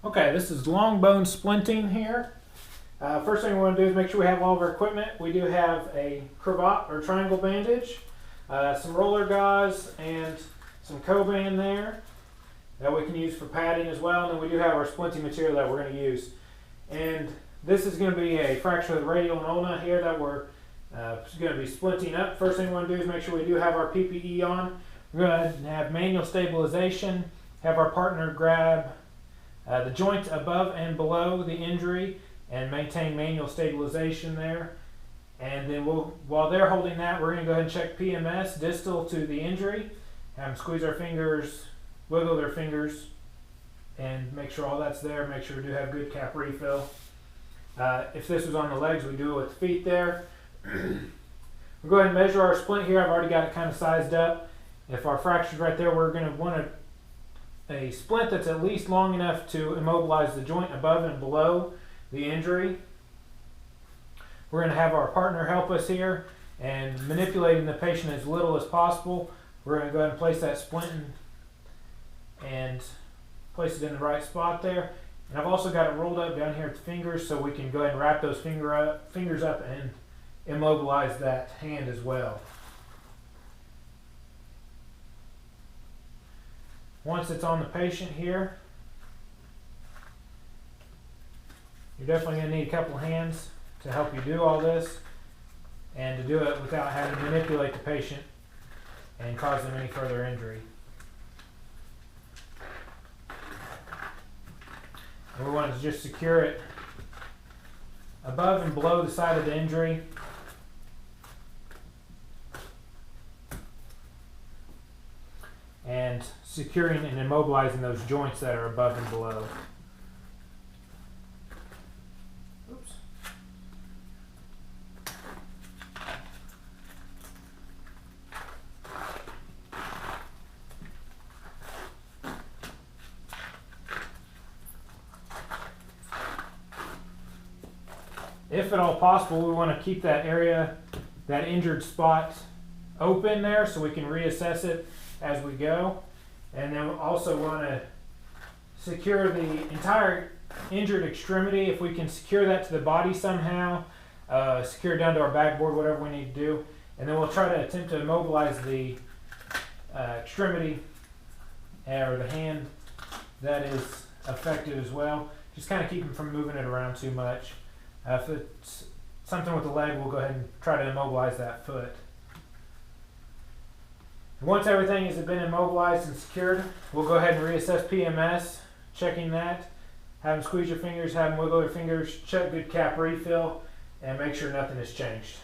Okay, this is long bone splinting here. First thing we want to do is make sure we have all of our equipment. We do have a cravat or triangle bandage, some roller gauze, and some Coban there that we can use for padding as well. And then we do have our splinting material that we're going to use. And this is going to be a fracture of the radial and ulna here that we're going to be splinting up. First thing we want to do is make sure we do have our PPE on. We're going to have manual stabilization, have our partner grab the joint above and below the injury and maintain manual stabilization there. And then while they're holding that, we're going to go ahead and check PMS distal to the injury. Have them squeeze our fingers, wiggle their fingers, and make sure all that's there. Make sure we do have good cap refill. If this was on the legs, we do it with the feet there. We'll go ahead and measure our splint here. I've already got it kind of sized up. If our fracture's right there, we're going to want a splint that's at least long enough to immobilize the joint above and below the injury. We're going to have our partner help us here and manipulating the patient as little as possible. We're going to go ahead and place that splint and place it in the right spot there. And I've also got it rolled up down here at the fingers so we can go ahead and wrap those fingers up and immobilize that hand as well. Once it's on the patient here, you're definitely going to need a couple hands to help you do all this and to do it without having to manipulate the patient and cause them any further injury. And we want to just secure it above and below the side of the injury. And securing and immobilizing those joints that are above and below. Oops. If at all possible, we want to keep that area, that injured spot, open there so we can reassess it as we go. And then we also want to secure the entire injured extremity. If we can secure that to the body somehow, secure it down to our backboard, whatever we need to do. And then we'll try to attempt to immobilize the extremity or the hand that is affected as well. Just kind of keep them from moving it around too much. If it's something with the leg, we'll go ahead and try to immobilize that foot. Once everything has been immobilized and secured, we'll go ahead and reassess PMS, checking that. Have them squeeze your fingers, have them wiggle your fingers, check good cap refill, and make sure nothing has changed.